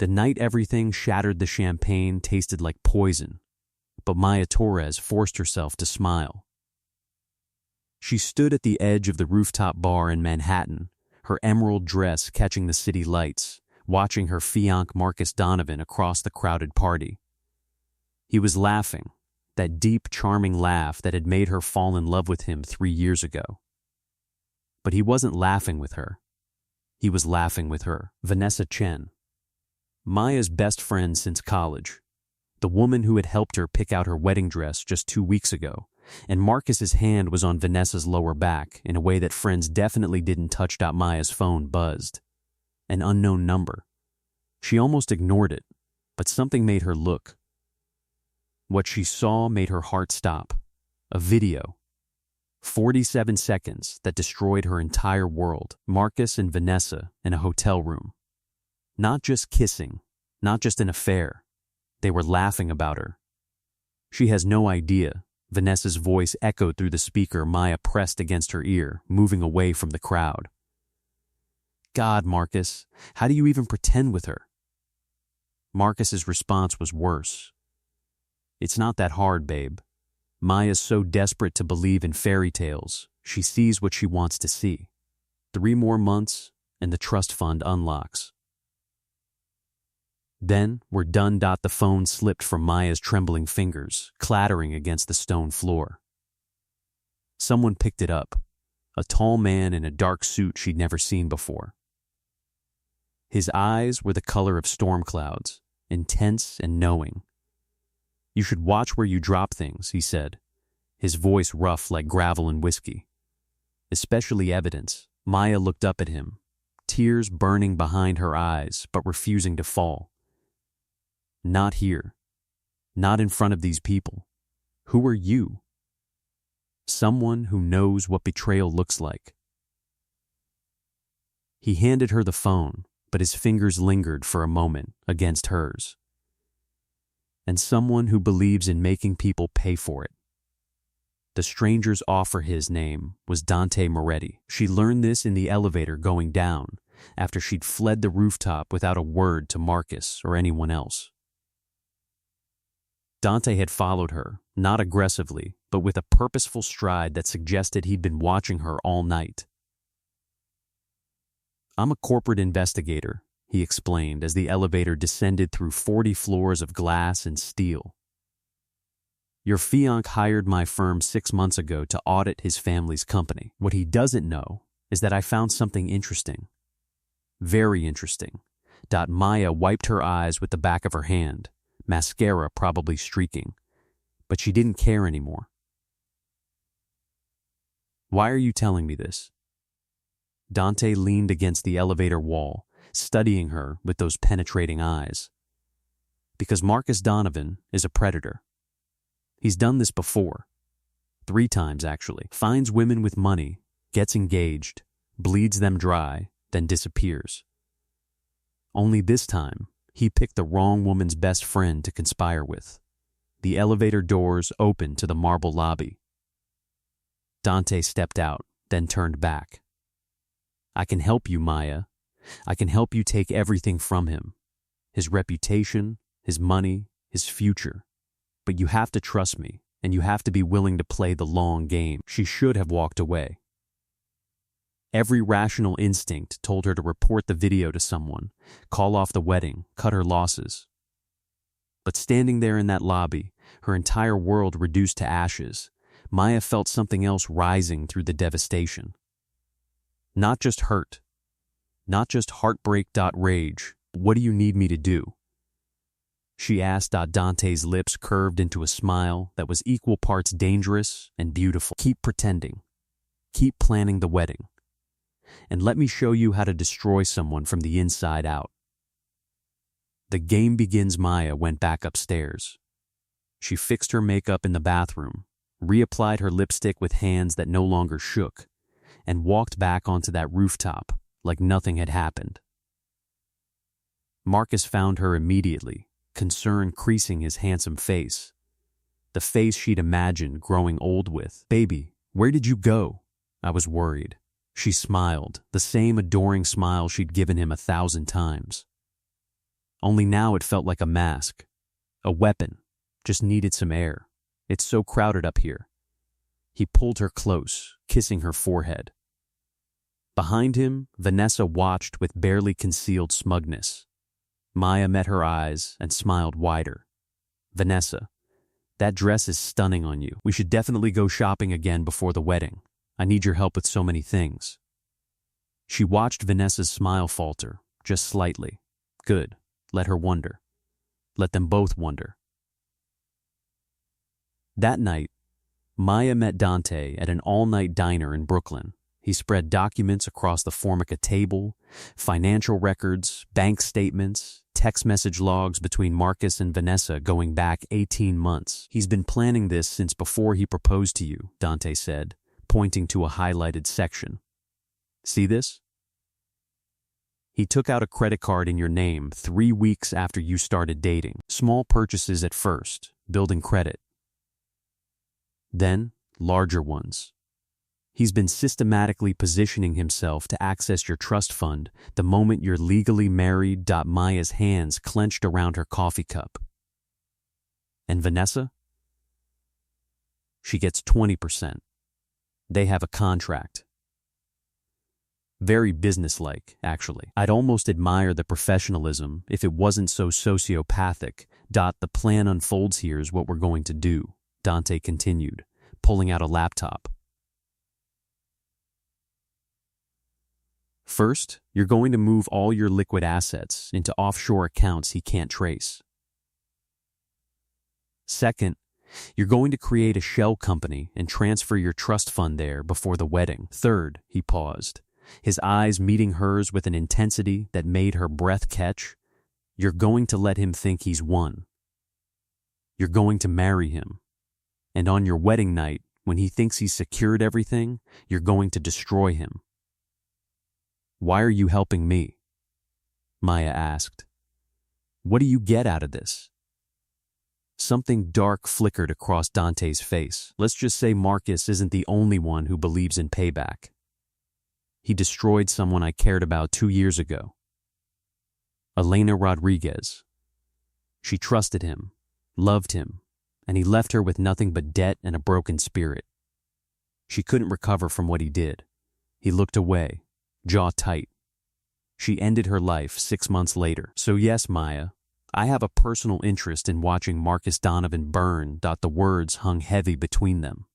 The night everything shattered, the champagne tasted like poison, but Maya Torres forced herself to smile. She stood at the edge of the rooftop bar in Manhattan, her emerald dress catching the city lights, watching her fiancé Marcus Donovan across the crowded party. He was laughing, that deep, charming laugh that had made her fall in love with him 3 years ago. But he wasn't laughing with her. He was laughing with her, Vanessa Chen, Maya's best friend since college, the woman who had helped her pick out her wedding dress just 2 weeks ago. And Marcus's hand was on Vanessa's lower back in a way that friends definitely didn't touch. Maya's phone buzzed. An unknown number. She almost ignored it, but something made her look. What she saw made her heart stop. A video. 47 seconds that destroyed her entire world. Marcus and Vanessa in a hotel room. Not just kissing, not just an affair. They were laughing about her. She has no idea. Vanessa's voice echoed through the speaker Maya pressed against her ear, moving away from the crowd. God, Marcus, how do you even pretend with her? Marcus's response was worse. It's not that hard, babe. Maya's so desperate to believe in fairy tales, she sees what she wants to see. 3 more months, and the trust fund unlocks. Then, we're done. The phone slipped from Maya's trembling fingers, clattering against the stone floor. Someone picked it up, a tall man in a dark suit she'd never seen before. His eyes were the color of storm clouds, intense and knowing. You should watch where you drop things, he said, his voice rough like gravel and whiskey. Especially evidence. Maya looked up at him, tears burning behind her eyes but refusing to fall. Not here. Not in front of these people. Who are you? Someone who knows what betrayal looks like. He handed her the phone, but his fingers lingered for a moment against hers. And someone who believes in making people pay for it. The stranger's offer, his name was Dante Moretti. She learned this in the elevator going down, after she'd fled the rooftop without a word to Marcus or anyone else. Dante had followed her, not aggressively, but with a purposeful stride that suggested he'd been watching her all night. I'm a corporate investigator, he explained as the elevator descended through 40 floors of glass and steel. Your fiancé hired my firm 6 months ago to audit his family's company. What he doesn't know is that I found something interesting. Very interesting. Maya wiped her eyes with the back of her hand, mascara probably streaking, but she didn't care anymore. Why are you telling me this? Dante leaned against the elevator wall, studying her with those penetrating eyes. Because Marcus Donovan is a predator. He's done this before. 3 times, actually. Finds women with money, gets engaged, bleeds them dry, then disappears. Only this time, he picked the wrong woman's best friend to conspire with. The elevator doors opened to the marble lobby. Dante stepped out, then turned back. I can help you, Maya. I can help you take everything from him. His reputation, his money, his future. But you have to trust me, and you have to be willing to play the long game. She should have walked away. Every rational instinct told her to report the video to someone, call off the wedding, cut her losses. But standing there in that lobby, her entire world reduced to ashes, Maya felt something else rising through the devastation. Not just hurt. Not just heartbreak. Rage. What do you need me to do? She asked. Dante's lips curved into a smile that was equal parts dangerous and beautiful. Keep pretending. Keep planning the wedding. And let me show you how to destroy someone from the inside out. The game begins. Maya went back upstairs. She fixed her makeup in the bathroom, reapplied her lipstick with hands that no longer shook, and walked back onto that rooftop like nothing had happened. Marcus found her immediately, concern creasing his handsome face, the face she'd imagined growing old with. Baby, where did you go? I was worried. She smiled, the same adoring smile she'd given him 1,000 times. Only now it felt like a mask. A weapon. Just needed some air. It's so crowded up here. He pulled her close, kissing her forehead. Behind him, Vanessa watched with barely concealed smugness. Maya met her eyes and smiled wider. Vanessa, that dress is stunning on you. We should definitely go shopping again before the wedding. I need your help with so many things. She watched Vanessa's smile falter, just slightly. Good. Let her wonder. Let them both wonder. That night, Maya met Dante at an all-night diner in Brooklyn. He spread documents across the Formica table, financial records, bank statements, text message logs between Marcus and Vanessa going back 18 months. He's been planning this since before he proposed to you, Dante said, pointing to a highlighted section. See this? He took out a credit card in your name 3 weeks after you started dating. Small purchases at first, building credit. Then, larger ones. He's been systematically positioning himself to access your trust fund the moment you're legally married. Maya's hands clenched around her coffee cup. And Vanessa? She gets 20%. They have a contract. Very businesslike, actually. I'd almost admire the professionalism if it wasn't so sociopathic. The plan unfolds here is what we're going to do, Dante continued, pulling out a laptop. First, you're going to move all your liquid assets into offshore accounts he can't trace. Second, you're going to create a shell company and transfer your trust fund there before the wedding. Third, he paused, his eyes meeting hers with an intensity that made her breath catch. You're going to let him think he's won. You're going to marry him. And on your wedding night, when he thinks he's secured everything, you're going to destroy him. Why are you helping me? Maya asked. What do you get out of this? Something dark flickered across Dante's face. Let's just say Marcus isn't the only one who believes in payback. He destroyed someone I cared about 2 years ago. Elena Rodriguez. She trusted him, loved him, and he left her with nothing but debt and a broken spirit. She couldn't recover from what he did. He looked away, jaw tight. She ended her life 6 months later. So yes, Maya, I have a personal interest in watching Marcus Donovan burn. The words hung heavy between them.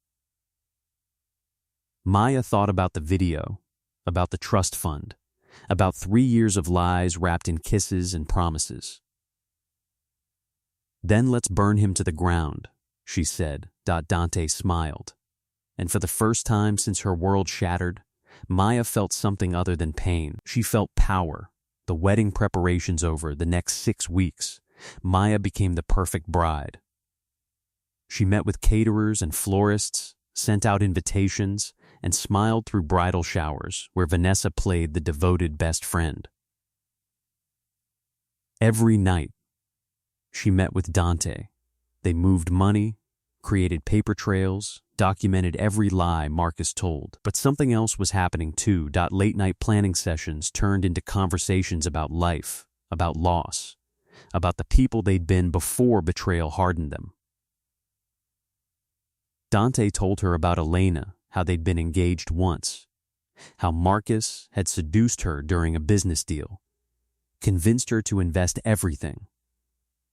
Maya thought about the video, about the trust fund, about 3 years of lies wrapped in kisses and promises. Then let's burn him to the ground, she said. Dante smiled. And for the first time since her world shattered, Maya felt something other than pain. She felt power. The wedding preparations over the next 6 weeks, Maya became the perfect bride. She met with caterers and florists, sent out invitations, and smiled through bridal showers where Vanessa played the devoted best friend. Every night, she met with Dante. They moved money, created paper trails, documented every lie Marcus told. But something else was happening too. Late-night planning sessions turned into conversations about life, about loss, about the people they'd been before betrayal hardened them. Dante told her about Elena, how they'd been engaged once, how Marcus had seduced her during a business deal, convinced her to invest everything,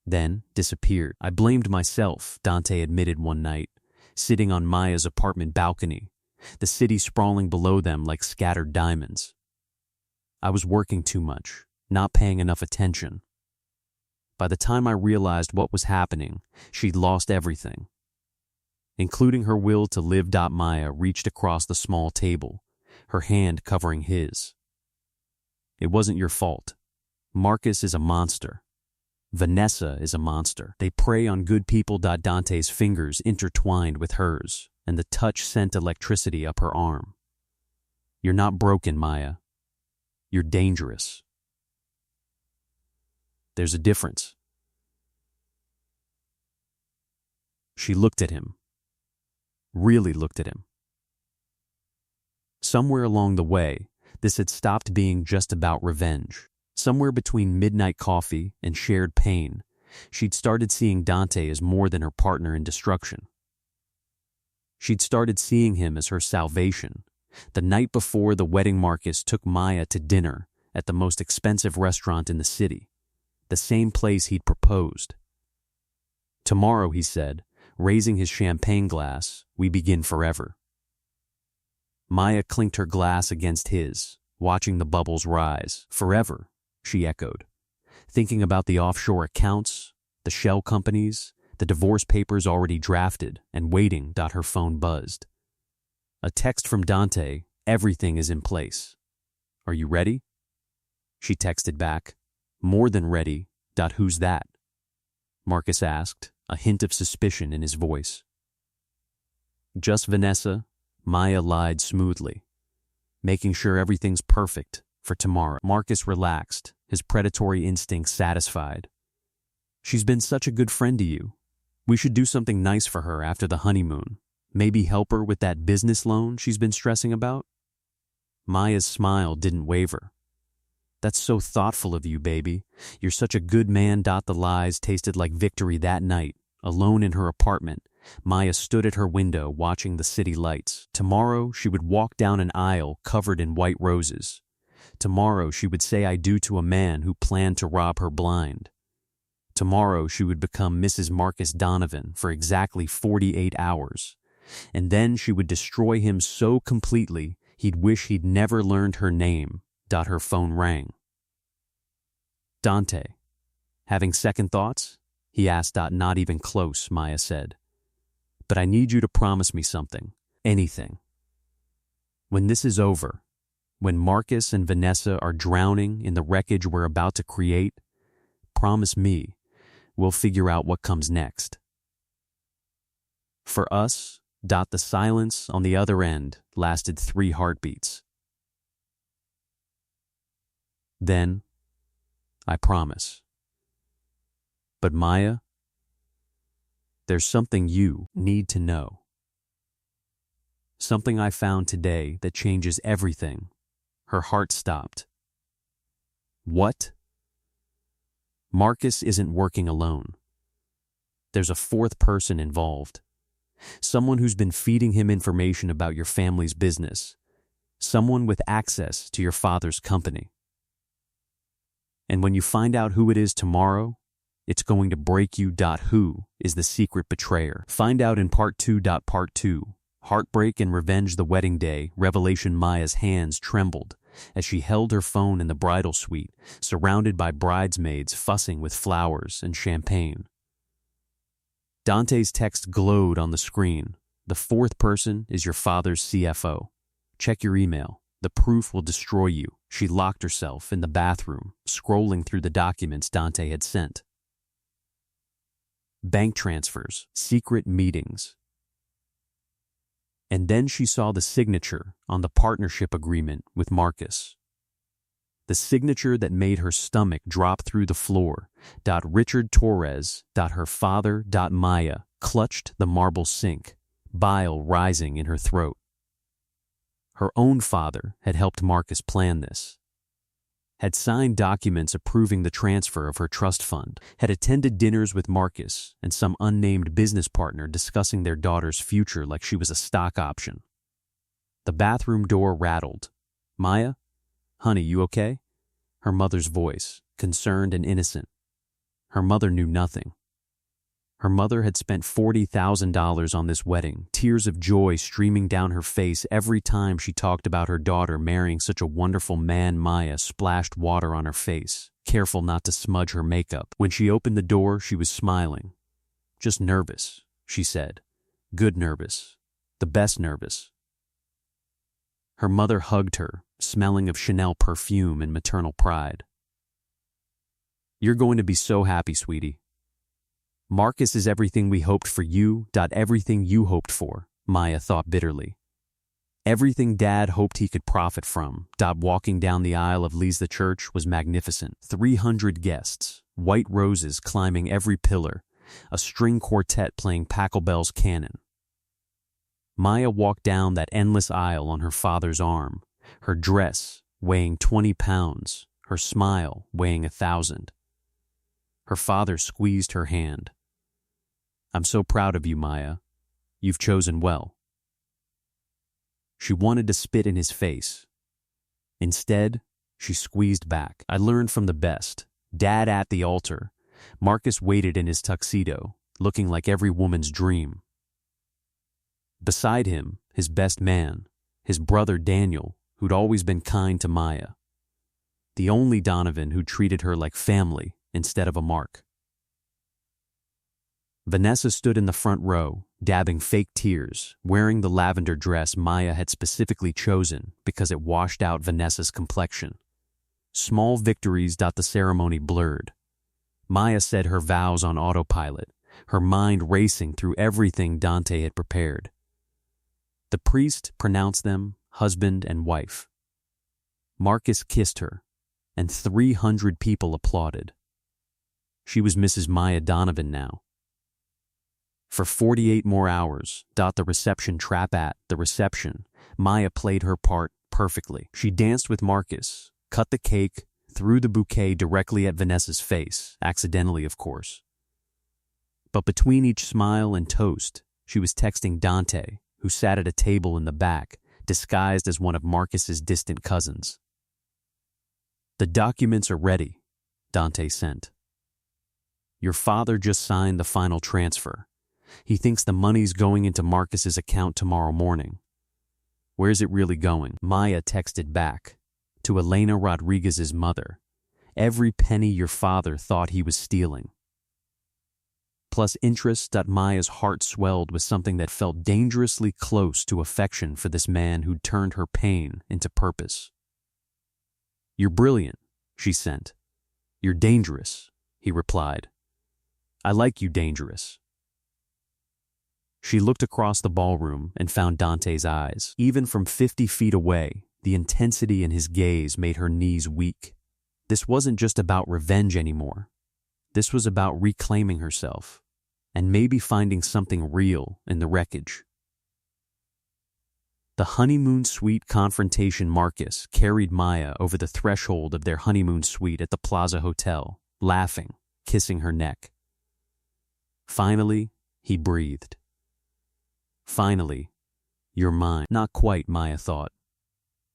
then disappeared. I blamed myself, Dante admitted one night, sitting on Maya's apartment balcony, the city sprawling below them like scattered diamonds. I was working too much, not paying enough attention. By the time I realized what was happening, she'd lost everything, including her will to live. Maya reached across the small table, her hand covering his. It wasn't your fault. Marcus is a monster. Vanessa is a monster. They prey on good people. Dante's fingers intertwined with hers, and the touch sent electricity up her arm. You're not broken, Maya. You're dangerous. There's a difference. She looked at him. Really looked at him. Somewhere along the way, this had stopped being just about revenge. Somewhere between midnight coffee and shared pain, she'd started seeing Dante as more than her partner in destruction. She'd started seeing him as her salvation. The night before the wedding, Marcus took Maya to dinner at the most expensive restaurant in the city, the same place he'd proposed. "Tomorrow," he said, raising his champagne glass, "we begin forever." Maya clinked her glass against his, watching the bubbles rise. "Forever," she echoed, thinking about the offshore accounts, the shell companies, the divorce papers already drafted and waiting. Her phone buzzed. A text from Dante. "Everything is in place. Are you ready?" She texted back. "More than ready. Who's that?" Marcus asked, a hint of suspicion in his voice. "Just Vanessa," Maya lied smoothly, "making sure everything's perfect for tomorrow." Marcus relaxed, his predatory instincts satisfied. "She's been such a good friend to you. We should do something nice for her after the honeymoon. Maybe help her with that business loan she's been stressing about?" Maya's smile didn't waver. "That's so thoughtful of you, baby. You're such a good man." The lies tasted like victory that night. Alone in her apartment, Maya stood at her window watching the city lights. Tomorrow she would walk down an aisle covered in white roses. Tomorrow she would say "I do" to a man who planned to rob her blind. Tomorrow she would become Mrs. Marcus Donovan for exactly 48 hours. And then she would destroy him so completely he'd wish he'd never learned her name. Her phone rang. "Dante, having second thoughts?" he asked. "Not even close," Maya said. "But I need you to promise me something. Anything. When this is over, when Marcus and Vanessa are drowning in the wreckage we're about to create, promise me we'll figure out what comes next. For us." The silence on the other end lasted 3 heartbeats. "Then, I promise. But Maya, there's something you need to know. Something I found today that changes everything." Her heart stopped. "What?" "Marcus isn't working alone. There's a 4th person involved. Someone who's been feeding him information about your family's business. Someone with access to your father's company. And when you find out who it is tomorrow, it's going to break you. Who is the secret betrayer? Find out in part 2. Part 2. Heartbreak and Revenge. The wedding day. Revelation. Maya's hands trembled as she held her phone in the bridal suite, surrounded by bridesmaids fussing with flowers and champagne. Dante's text glowed on the screen. "The 4th person is your father's CFO. Check your email. The proof will destroy you." She locked herself in the bathroom, scrolling through the documents Dante had sent. Bank transfers, secret meetings. And then she saw the signature on the partnership agreement with Marcus. The signature that made her stomach drop through the floor. Richard Torres. Her father. Maya clutched the marble sink, bile rising in her throat. Her own father had helped Marcus plan this, had signed documents approving the transfer of her trust fund, had attended dinners with Marcus and some unnamed business partner discussing their daughter's future like she was a stock option. The bathroom door rattled. "Maya? Honey, you okay?" Her mother's voice, concerned and innocent. Her mother knew nothing. Her mother had spent $40,000 on this wedding, tears of joy streaming down her face every time she talked about her daughter marrying such a wonderful man. Maya splashed water on her face, careful not to smudge her makeup. When she opened the door, she was smiling. "Just nervous," she said. "Good nervous. The best nervous." Her mother hugged her, smelling of Chanel perfume and maternal pride. "You're going to be so happy, sweetie. Marcus is everything we hoped for you. Everything you hoped for," Maya thought bitterly. Everything Dad hoped he could profit from. Walking down the aisle of Lisa Church was magnificent. 300 guests, white roses climbing every pillar, a string quartet playing Pachelbel's canon. Maya walked down that endless aisle on her father's arm, her dress weighing 20 pounds, her smile weighing 1,000. Her father squeezed her hand. "I'm so proud of you, Maya. You've chosen well." She wanted to spit in his face. Instead, she squeezed back. "I learned from the best." Dad at the altar. Marcus waited in his tuxedo, looking like every woman's dream. Beside him, his best man, his brother Daniel, who'd always been kind to Maya. The only Donovan who treated her like family instead of a mark. Vanessa stood in the front row, dabbing fake tears, wearing the lavender dress Maya had specifically chosen because it washed out Vanessa's complexion. Small victories the ceremony blurred. Maya said her vows on autopilot, her mind racing through everything Dante had prepared. The priest pronounced them husband and wife. Marcus kissed her, and 300 people applauded. She was Mrs. Maya Donovan now. For 48 more hours, the reception trap at the reception, Maya played her part perfectly. She danced with Marcus, cut the cake, threw the bouquet directly at Vanessa's face, accidentally of course. But between each smile and toast, she was texting Dante, who sat at a table in the back, disguised as one of Marcus's distant cousins. "The documents are ready," Dante sent. "Your father just signed the final transfer. He thinks the money's going into Marcus's account tomorrow morning." "Where's it really going?" Maya texted back. "To Elena Rodriguez's mother. Every penny your father thought he was stealing." Plus interest. Maya's heart swelled with something that felt dangerously close to affection for this man who'd turned her pain into purpose. "You're brilliant," she sent. "You're dangerous," he replied. "I like you dangerous." She looked across the ballroom and found Dante's eyes. Even from 50 feet away, the intensity in his gaze made her knees weak. This wasn't just about revenge anymore. This was about reclaiming herself, and maybe finding something real in the wreckage. The honeymoon suite confrontation. Marcus carried Maya over the threshold of their honeymoon suite at the Plaza Hotel, laughing, kissing her neck. Finally, he breathed. "Finally, you're mine." Not quite, Maya thought.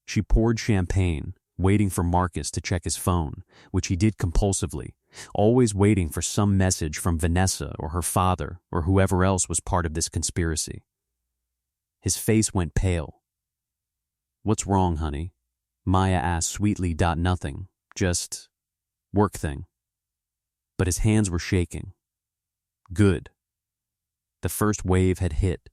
She poured champagne, waiting for Marcus to check his phone, which he did compulsively, always waiting for some message from Vanessa or her father or whoever else was part of this conspiracy. His face went pale. "What's wrong, honey?" Maya asked sweetly. "Nothing, just work thing." But his hands were shaking. Good. The first wave had hit.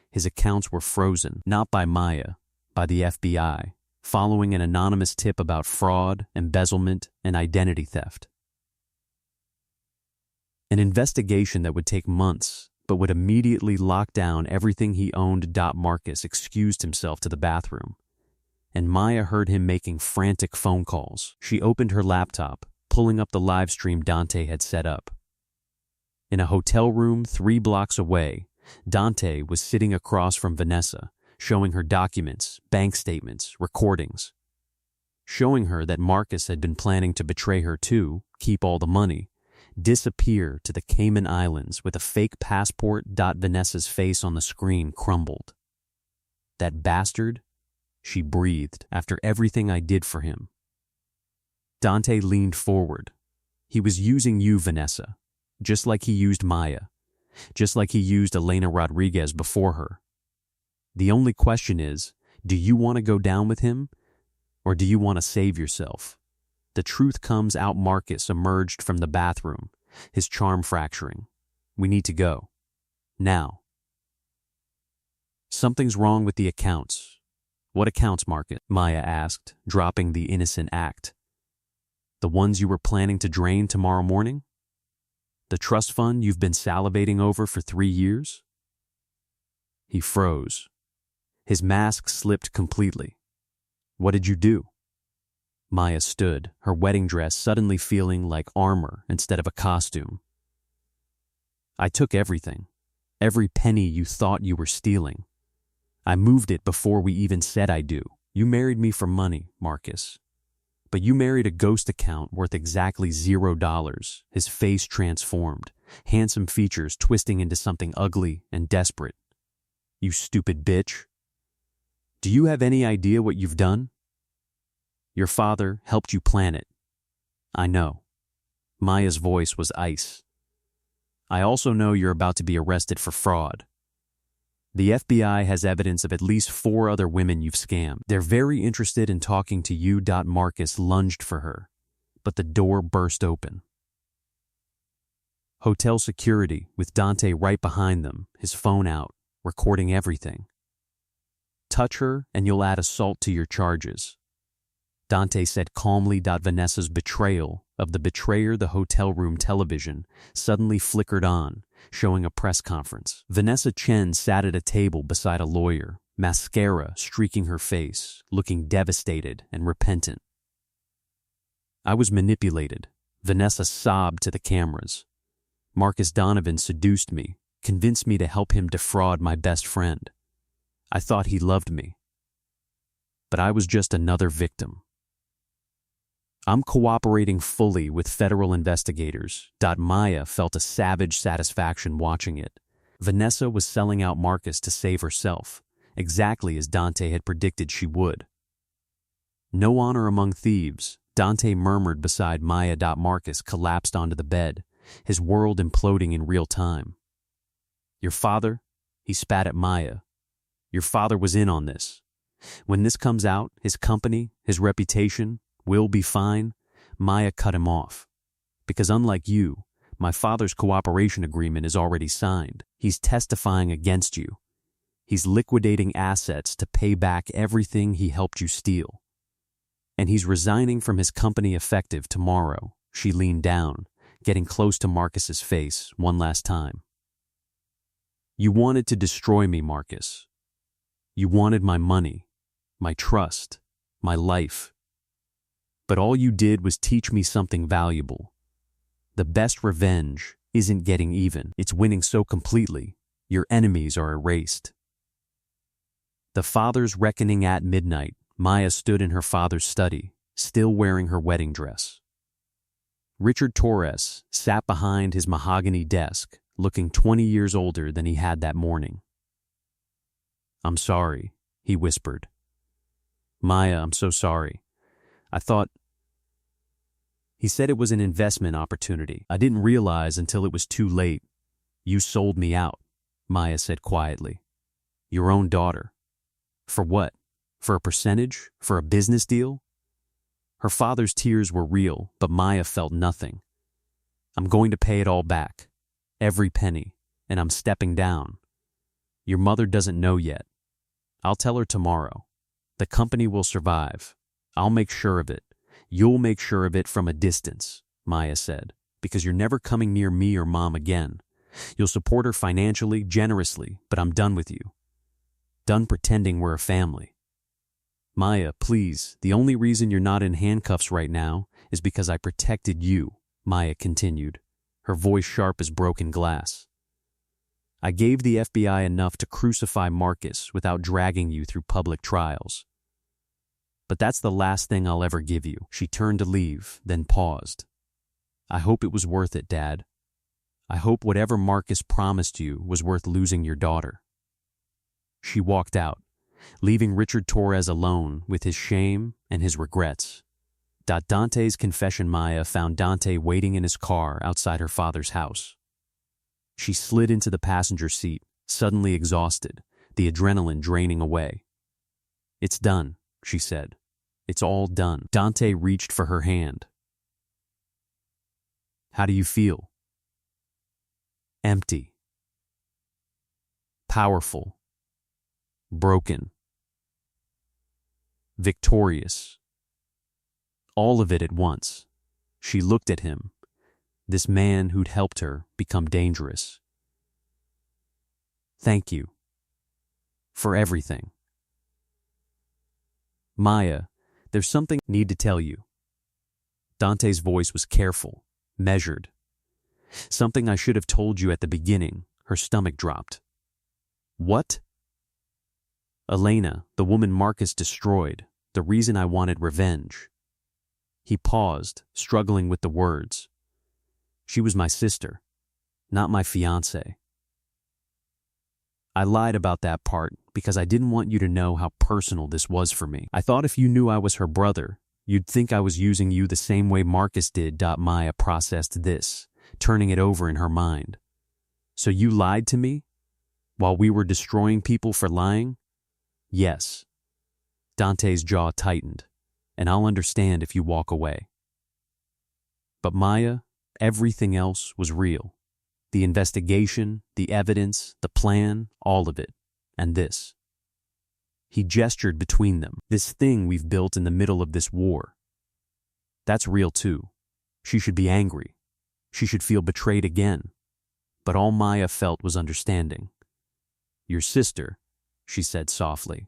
His accounts were frozen, not by Maya, by the FBI, following an anonymous tip about fraud, embezzlement, and identity theft. An investigation that would take months, but would immediately lock down everything he owned. Marcus excused himself to the bathroom, and Maya heard him making frantic phone calls. She opened her laptop, pulling up the live stream Dante had set up. In a hotel room 3 blocks away, Dante was sitting across from Vanessa, showing her documents, bank statements, recordings. Showing her that Marcus had been planning to betray her too, keep all the money, disappear to the Cayman Islands with a fake passport. Vanessa's face on the screen crumbled. "That bastard," she breathed, "after everything I did for him." Dante leaned forward. "He was using you, Vanessa, just like he used Maya, just like he used Elena Rodriguez before her. The only question is, do you want to go down with him, or do you want to save yourself?" The truth comes out. Marcus emerged from the bathroom, his charm fracturing. "We need to go. Now." "Something's wrong with the accounts." "What accounts, Marcus?" Maya asked, dropping the innocent act. "The ones you were planning to drain tomorrow morning? The trust fund you've been salivating over for 3 years?" He froze. His mask slipped completely. "What did you do?" Maya stood, her wedding dress suddenly feeling like armor instead of a costume. "I took everything. Every penny you thought you were stealing. I moved it before we even said I do. You married me for money, Marcus. But you married a ghost account worth exactly $0. His face transformed, handsome features twisting into something ugly and desperate. You stupid bitch. Do you have any idea what you've done? Your father helped you plan it. I know. Maya's voice was ice. I also know you're about to be arrested for fraud. The FBI has evidence of at least 4 other women you've scammed. They're very interested in talking to you. Marcus lunged for her, but the door burst open. Hotel security, with Dante right behind them, his phone out, recording everything. Touch her and you'll add assault to your charges, Dante said calmly. Vanessa's betrayal of the betrayer, the hotel room television, suddenly flickered on, showing a press conference. Vanessa Chen sat at a table beside a lawyer, mascara streaking her face, looking devastated and repentant. I was manipulated, Vanessa sobbed to the cameras. Marcus Donovan seduced me, convinced me to help him defraud my best friend. I thought he loved me. But I was just another victim. I'm cooperating fully with federal investigators. Maya felt a savage satisfaction watching it. Vanessa was selling out Marcus to save herself, exactly as Dante had predicted she would. No honor among thieves, Dante murmured beside Maya. Marcus collapsed onto the bed, his world imploding in real time. Your father? He spat at Maya. Your father was in on this. When this comes out, his company, his reputation, will be fine. Maya cut him off. Because unlike you, my father's cooperation agreement is already signed. He's testifying against you. He's liquidating assets to pay back everything he helped you steal. And he's resigning from his company effective tomorrow. She leaned down, getting close to Marcus's face one last time. You wanted to destroy me, Marcus. You wanted my money, my trust, my life. But all you did was teach me something valuable. The best revenge isn't getting even. It's winning so completely, your enemies are erased. The father's reckoning at midnight. Maya stood in her father's study, still wearing her wedding dress. Richard Torres sat behind his mahogany desk, looking 20 years older than he had that morning. I'm sorry, he whispered. Maya, I'm so sorry. I thought... He said it was an investment opportunity. I didn't realize until it was too late. You sold me out, Maya said quietly. Your own daughter. For what? For a percentage? For a business deal? Her father's tears were real, but Maya felt nothing. I'm going to pay it all back. Every penny. And I'm stepping down. Your mother doesn't know yet. I'll tell her tomorrow. The company will survive. I'll make sure of it. You'll make sure of it from a distance, Maya said, because you're never coming near me or Mom again. You'll support her financially, generously, but I'm done with you. Done pretending we're a family. Maya, please, the only reason you're not in handcuffs right now is because I protected you, Maya continued, her voice sharp as broken glass. I gave the FBI enough to crucify Marcus without dragging you through public trials. But that's the last thing I'll ever give you. She turned to leave, then paused. I hope it was worth it, Dad. I hope whatever Marcus promised you was worth losing your daughter. She walked out, leaving Richard Torres alone with his shame and his regrets. Dante's confession. Maya found Dante waiting in his car outside her father's house. She slid into the passenger seat, suddenly exhausted, the adrenaline draining away. It's done, she said. It's all done. Dante reached for her hand. How do you feel? Empty. Powerful. Broken. Victorious. All of it at once. She looked at him, this man who'd helped her become dangerous. Thank you. For everything. Maya, there's something I need to tell you. Dante's voice was careful, measured. Something I should have told you at the beginning. Her stomach dropped. What? Elena, the woman Marcus destroyed, the reason I wanted revenge. He paused, struggling with the words. She was my sister, not my fiancée. I lied about that part because I didn't want you to know how personal this was for me. I thought if you knew I was her brother, you'd think I was using you the same way Marcus did. Maya processed this, turning it over in her mind. So you lied to me? While we were destroying people for lying? Yes. Dante's jaw tightened, and I'll understand if you walk away. But Maya, everything else was real. The investigation, the evidence, the plan, all of it. And this. He gestured between them. This thing we've built in the middle of this war. That's real too. She should be angry. She should feel betrayed again. But all Maya felt was understanding. Your sister, she said softly.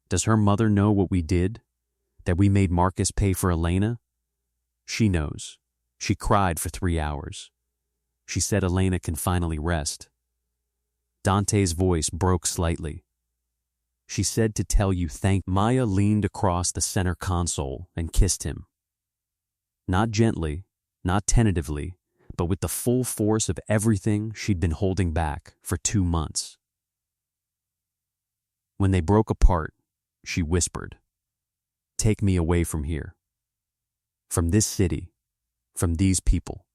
Does her mother know what we did? That we made Marcus pay for Elena? She knows. She cried for 3 hours. She said Elena can finally rest. Dante's voice broke slightly. She said to tell you thank. Maya leaned across the center console and kissed him. Not gently, not tentatively, but with the full force of everything she'd been holding back for 2 months. When they broke apart, she whispered, "Take me away from here. From this city. From these people.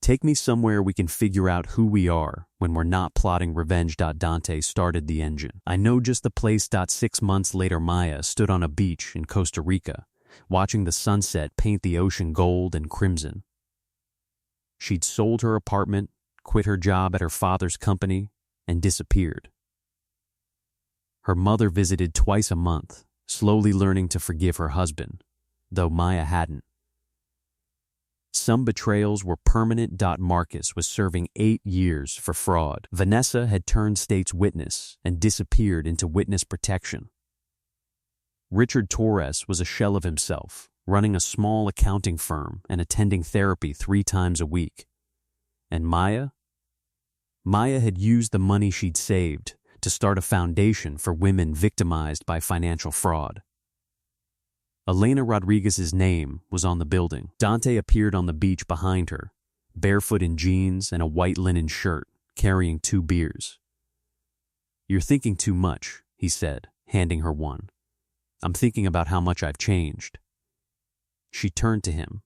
Take me somewhere we can figure out who we are when we're not plotting revenge." Dante started the engine. I know just the place. 6 months later, Maya stood on a beach in Costa Rica, watching the sunset paint the ocean gold and crimson. She'd sold her apartment, quit her job at her father's company, and disappeared. Her mother visited twice a month, slowly learning to forgive her husband, though Maya hadn't. Some betrayals were permanent. Marcus was serving 8 years for fraud. Vanessa had turned state's witness and disappeared into witness protection. Richard Torres was a shell of himself, running a small accounting firm and attending therapy 3 times a week. And Maya? Maya had used the money she'd saved to start a foundation for women victimized by financial fraud. Elena Rodriguez's name was on the building. Dante appeared on the beach behind her, barefoot in jeans and a white linen shirt, carrying 2 beers. "You're thinking too much," he said, handing her one. "I'm thinking about how much I've changed." She turned to him.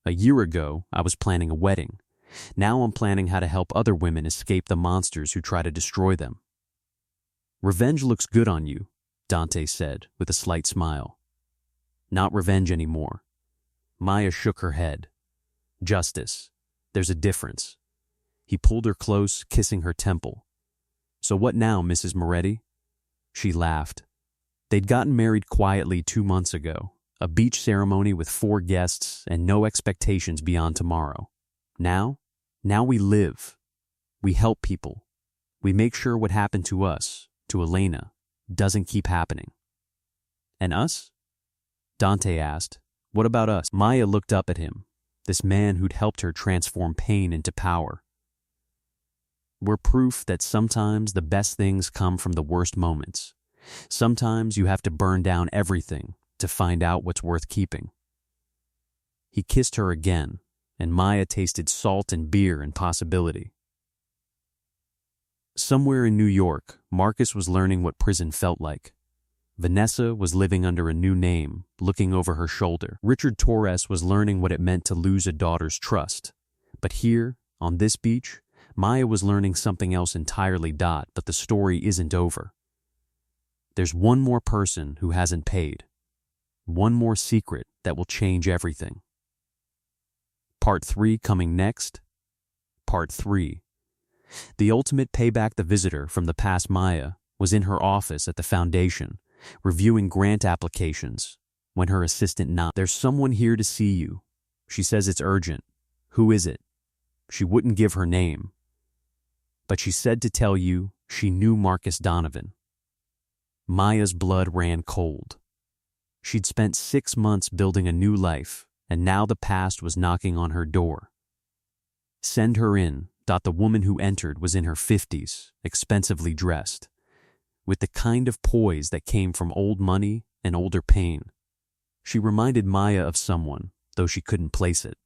"A year ago, I was planning a wedding. Now I'm planning how to help other women escape the monsters who try to destroy them." "Revenge looks good on you," Dante said with a slight smile. "Not revenge anymore." Maya shook her head. "Justice. There's a difference." He pulled her close, kissing her temple. "So what now, Mrs. Moretti?" She laughed. They'd gotten married quietly 2 months ago, a beach ceremony with 4 guests and no expectations beyond tomorrow. Now we live. We help people. We make sure what happened to us, to Elena, doesn't keep happening. "And us?" Dante asked. "What about us?" Maya looked up at him, this man who'd helped her transform pain into power. "We're proof that sometimes the best things come from the worst moments. Sometimes you have to burn down everything to find out what's worth keeping." He kissed her again, and Maya tasted salt and beer and possibility. Somewhere in New York, Marcus was learning what prison felt like. Vanessa was living under a new name, looking over her shoulder. Richard Torres was learning what it meant to lose a daughter's trust. But here, on this beach, Maya was learning something else entirely. But the story isn't over. There's one more person who hasn't paid. One more secret that will change everything. Part 3 coming next. Part 3. The ultimate payback. The visitor from the past, Maya, was in her office at the foundation, reviewing grant applications, when her assistant knocked. "There's someone here to see you. She says it's urgent." "Who is it?" She wouldn't give her name, but she said to tell you she knew Marcus Donovan. Maya's blood ran cold. She'd spent 6 months building a new life, and now the past was knocking on her door. "Send her in." The woman who entered was in her 50s, expensively dressed, with the kind of poise that came from old money and older pain. She reminded Maya of someone, though she couldn't place it.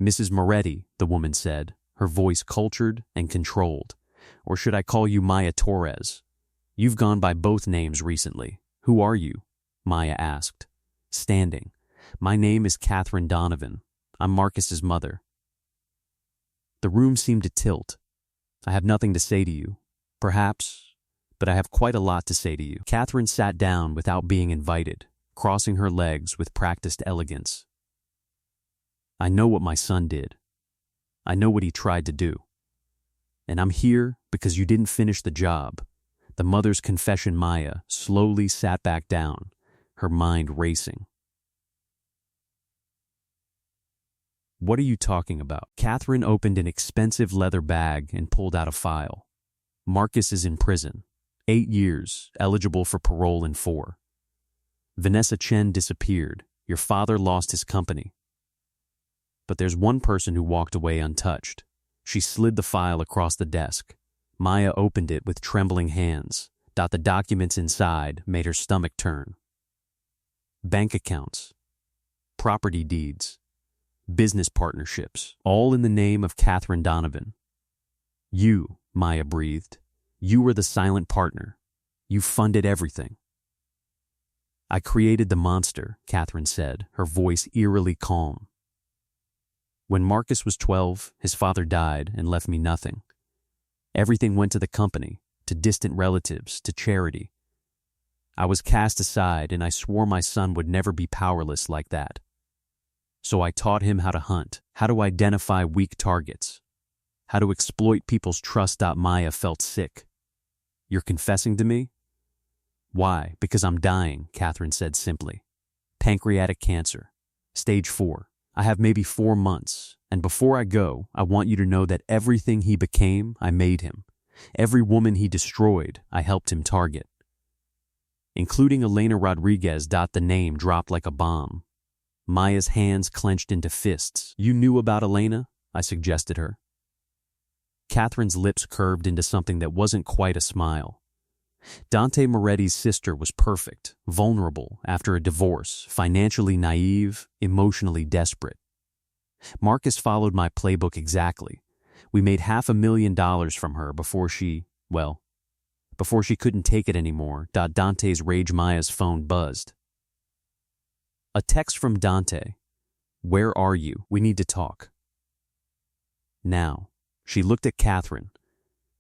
Mrs. Moretti, the woman said, her voice cultured and controlled. Or should I call you Maya Torres? You've gone by both names recently. Who are you? Maya asked, standing. My name is Catherine Donovan. I'm Marcus's mother. The room seemed to tilt. I have nothing to say to you. Perhaps, but I have quite a lot to say to you. Catherine sat down without being invited, crossing her legs with practiced elegance. I know what my son did. I know what he tried to do. And I'm here because you didn't finish the job. The mother's confession, Maya, slowly sat back down, her mind racing. What are you talking about? Catherine opened an expensive leather bag and pulled out a file. Marcus is in prison. 8 years, eligible for parole in 4. Vanessa Chen disappeared. Your father lost his company. But there's one person who walked away untouched. She slid the file across the desk. Maya opened it with trembling hands. The documents inside made her stomach turn. Bank accounts, property deeds, business partnerships, all in the name of Catherine Donovan. You, Maya breathed. You were the silent partner. You funded everything. I created the monster, Catherine said, her voice eerily calm. When Marcus was 12, his father died and left me nothing. Everything went to the company, to distant relatives, to charity. I was cast aside, and I swore my son would never be powerless like that. So I taught him how to hunt, how to identify weak targets, how to exploit people's trust. Maya felt sick. You're confessing to me? Why? Because I'm dying, Catherine said simply. Pancreatic cancer, stage 4. I have maybe 4 months, and before I go, I want you to know that everything he became, I made him. Every woman he destroyed, I helped him target. Including Elena Rodriguez. The name dropped like a bomb. Maya's hands clenched into fists. You knew about Elena? I suggested her. Catherine's lips curved into something that wasn't quite a smile. Dante Moretti's sister was perfect, vulnerable after a divorce, financially naive, emotionally desperate. Marcus followed my playbook exactly. We made $500,000 from her before she couldn't take it anymore. Dante's rage. Maya's phone buzzed. A text from Dante. Where are you? We need to talk. Now. She looked at Catherine.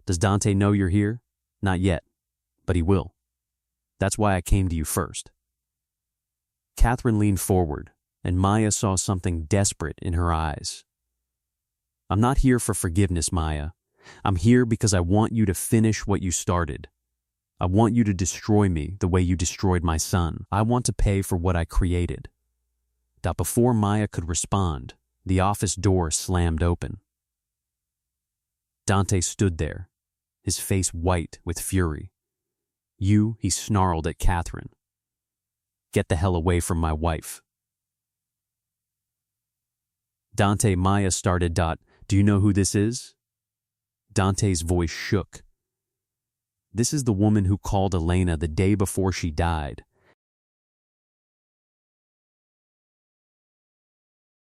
Does Dante know you're here? Not yet. But he will. That's why I came to you first. Catherine leaned forward, and Maya saw something desperate in her eyes. I'm not here for forgiveness, Maya. I'm here because I want you to finish what you started. I want you to destroy me the way you destroyed my son. I want to pay for what I created. Before Maya could respond, the office door slammed open. Dante stood there, his face white with fury. You, he snarled at Catherine. Get the hell away from my wife. Dante. Maya started. Do you know who this is? Dante's voice shook. This is the woman who called Elena the day before she died.